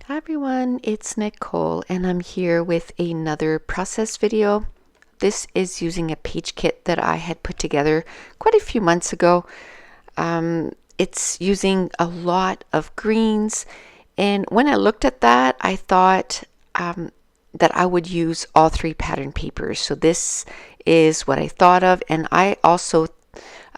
Hi everyone, it's Nicole and I'm here with another process video. This is using a page kit that I had put together quite a few months ago. It's using a lot of greens, and when I looked at that I thought that I would use all three pattern papers. So this is what I thought of, and I also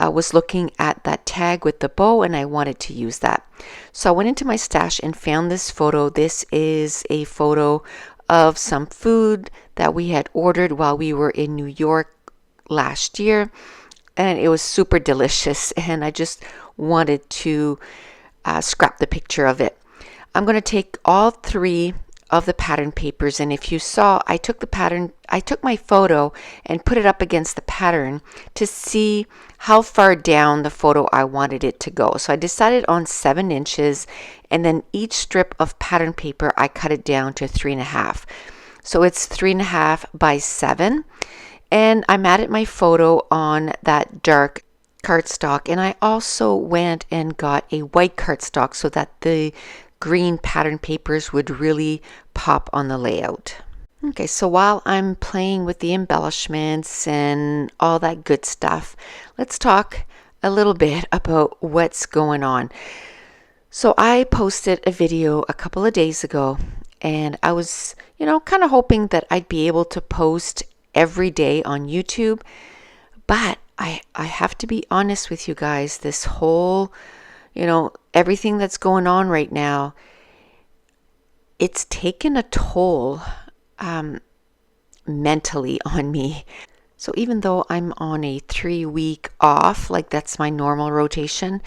was looking at that tag with the bow and I wanted to use that. So I went into my stash and found this photo. This is a photo of some food that we had ordered while we were in New York last year, and it was super delicious, and I just wanted to scrap the picture of it. I'm going to take all three of the pattern papers, and if you saw, I took my photo and put it up against the pattern to see how far down the photo I wanted it to go. So I decided on 7 inches, and then each strip of pattern paper I cut it down to 3.5. So it's 3.5 by 7, and I matted my photo on that dark cardstock, and I also went and got a white cardstock so that the green pattern papers would really pop on the layout. Okay, so while I'm playing with the embellishments and all that good stuff, let's talk a little bit about what's going on. So I posted a video a couple of days ago, and I was, kind of hoping that I'd be able to post every day on YouTube, but I have to be honest with you guys, this whole everything that's going on right now, it's taken a toll mentally on me. So even though I'm on a 3-week off, like that's my normal rotation,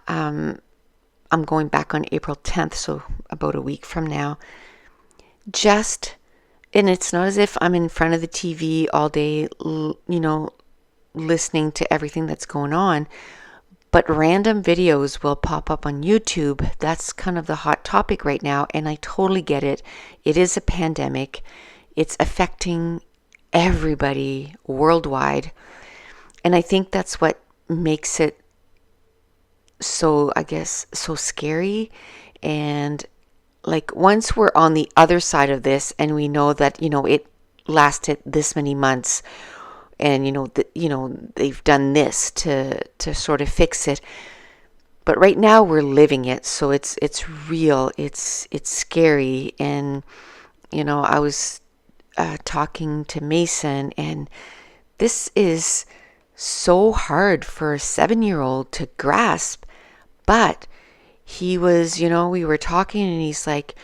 I'm going back on April 10th, so about a week from now. And it's not as if I'm in front of the TV all day, listening to everything that's going on. But random videos will pop up on YouTube. That's kind of the hot topic right now, and I totally get it. It is a pandemic. It's affecting everybody worldwide. And I think that's what makes it so scary. And like once we're on the other side of this and we know that, it lasted this many months, and they've done this to sort of fix it, but right now we're living it, so it's real, it's scary. And I was talking to Mason, and this is so hard for a 7-year-old to grasp. But he was, we were talking, and he's like,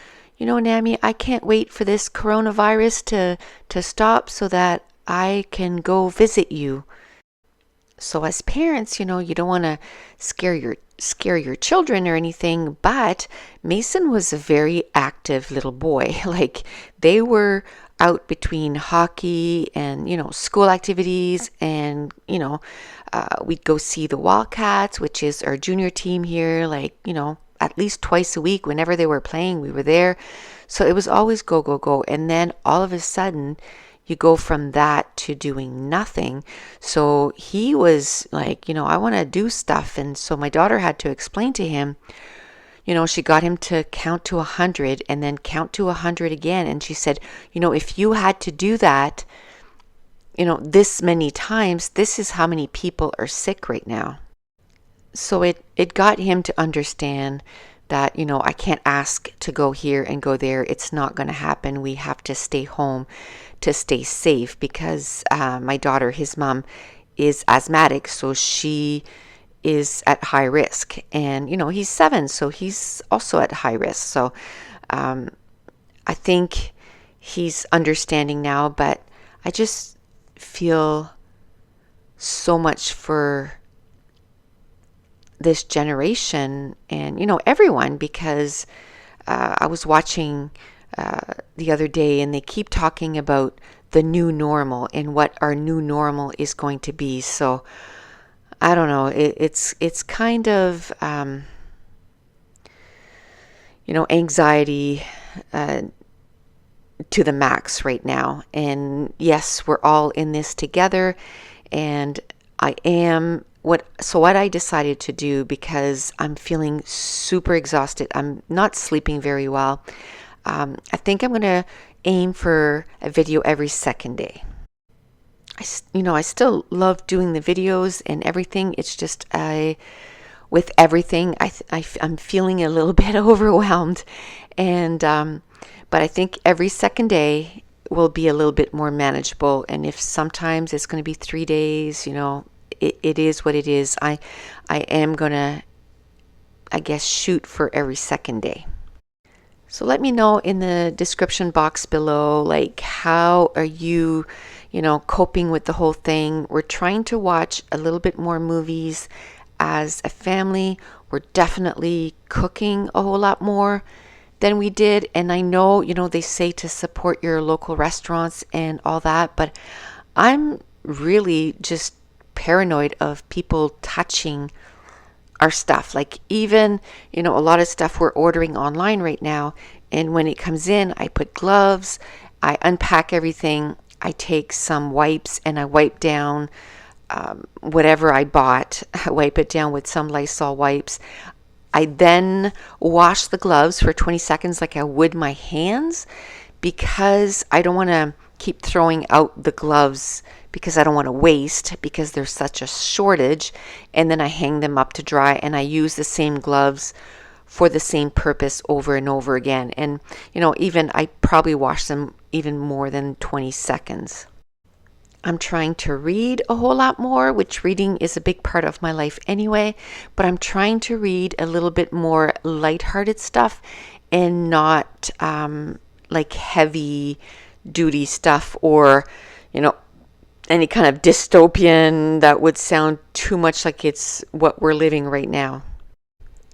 Nami, I can't wait for this coronavirus to stop so that I can go visit you. So as parents, you don't want to scare your children or anything, but Mason was a very active little boy. Like they were out between hockey and school activities, and we'd go see the Wildcats, which is our junior team here, like at least twice a week. Whenever they were playing, we were there. So it was always go go go, and then all of a sudden you go from that to doing nothing. So he was like, I want to do stuff. And so my daughter had to explain to him, she got him to count to 100 and then count to 100 again. And she said, if you had to do that, this many times, this is how many people are sick right now. So it got him to understand that, I can't ask to go here and go there. It's not going to happen. We have to stay home to stay safe, because my daughter, his mom, is asthmatic, so she is at high risk. And, he's 7, so he's also at high risk. So I think he's understanding now, but I just feel so much for this generation and everyone, because I was watching the other day, and they keep talking about the new normal and what our new normal is going to be. So I don't know, it's kind of anxiety to the max right now. And yes, we're all in this together, and I am what I decided to do, because I'm feeling super exhausted, I'm not sleeping very well, I think I'm going to aim for a video every second day. I still love doing the videos and everything. It's just with everything, I'm feeling a little bit overwhelmed, and but I think every second day will be a little bit more manageable. And if sometimes it's going to be 3 days, it is what it is. I am going to, I guess, shoot for every second day. So let me know in the description box below, like, how are you, coping with the whole thing? We're trying to watch a little bit more movies as a family. We're definitely cooking a whole lot more than we did. And I know, they say to support your local restaurants and all that, but I'm really just paranoid of people touching our stuff. Like, even, a lot of stuff we're ordering online right now, and when it comes in, I put gloves, I unpack everything, I take some wipes and I wipe down whatever I bought. I wipe it down with some Lysol wipes. I then wash the gloves for 20 seconds like I would my hands, because I don't want to keep throwing out the gloves, because I don't want to waste, because there's such a shortage. And then I hang them up to dry, and I use the same gloves for the same purpose over and over again. And even I probably wash them even more than 20 seconds. I'm trying to read a whole lot more, which reading is a big part of my life anyway, but I'm trying to read a little bit more lighthearted stuff, and not like heavy duty stuff, or any kind of dystopian that would sound too much like it's what we're living right now.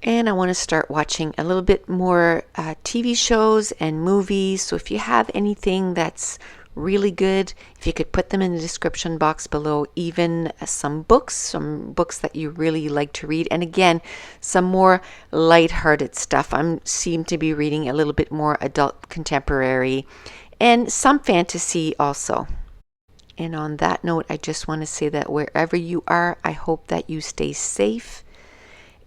And I want to start watching a little bit more TV shows and movies. So if you have anything that's really good, if you could put them in the description box below, even some books that you really like to read. And again, some more lighthearted stuff. I seem to be reading a little bit more adult contemporary, and some fantasy also. And on that note, I just want to say that wherever you are, I hope that you stay safe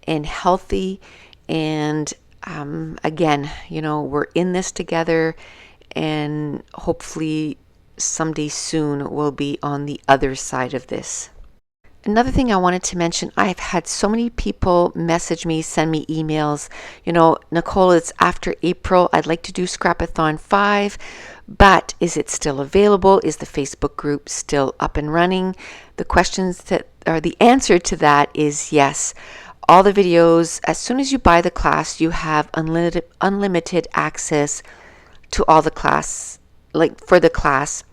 and healthy. And again, we're in this together, and hopefully someday soon we'll be on the other side of this. Another thing I wanted to mention, I've had so many people message me, send me emails, Nicole, it's after April, I'd like to do Scrap-a-thon 5, but is it still available? Is the Facebook group still up and running? The answer to that is yes. All the videos, as soon as you buy the class, you have unlimited access to all the class, like for the class,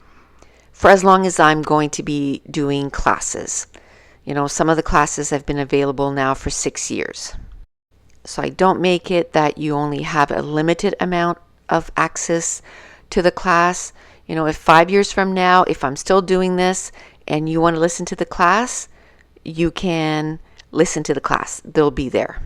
for as long as I'm going to be doing classes. Some of the classes have been available now for 6 years. So I don't make it that you only have a limited amount of access to the class. If 5 years from now, if I'm still doing this and you want to listen to the class, you can listen to the class. They'll be there.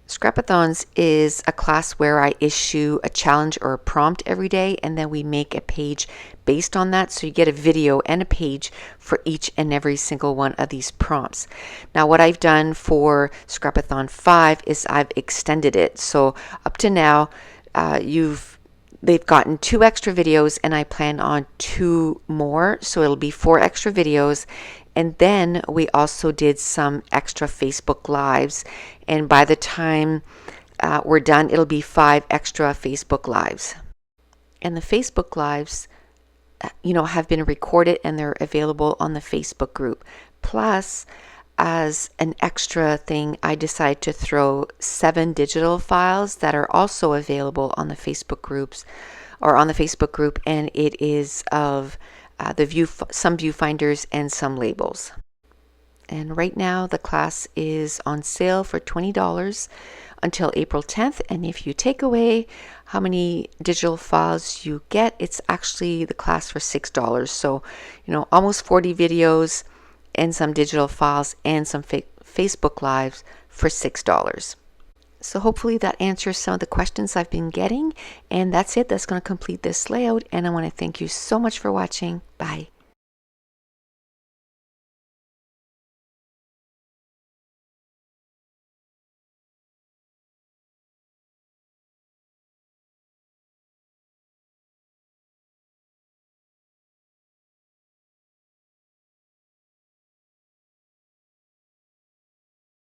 Scrap-a-thons is a class where I issue a challenge or a prompt every day, and then we make a page based on that. So you get a video and a page for each and every single one of these prompts. Now, what I've done for Scrap-a-thon 5 is I've extended it. So up to now, they've gotten 2 extra videos, and I plan on 2 more. So it'll be 4 extra videos. And then we also did some extra Facebook Lives. And by the time we're done, it'll be 5 extra Facebook Lives. And the Facebook Lives, have been recorded, and they're available on the Facebook group. Plus, as an extra thing, I decided to throw 7 digital files that are also available on the Facebook groups, or on the Facebook group. And it is of some viewfinders and some labels. And right now the class is on sale for $20 until April 10th. And if you take away how many digital files you get, it's actually the class for $6. So, almost 40 videos and some digital files and some Facebook Lives for $6. So hopefully that answers some of the questions I've been getting. And that's it. That's going to complete this layout. And I want to thank you so much for watching. Bye.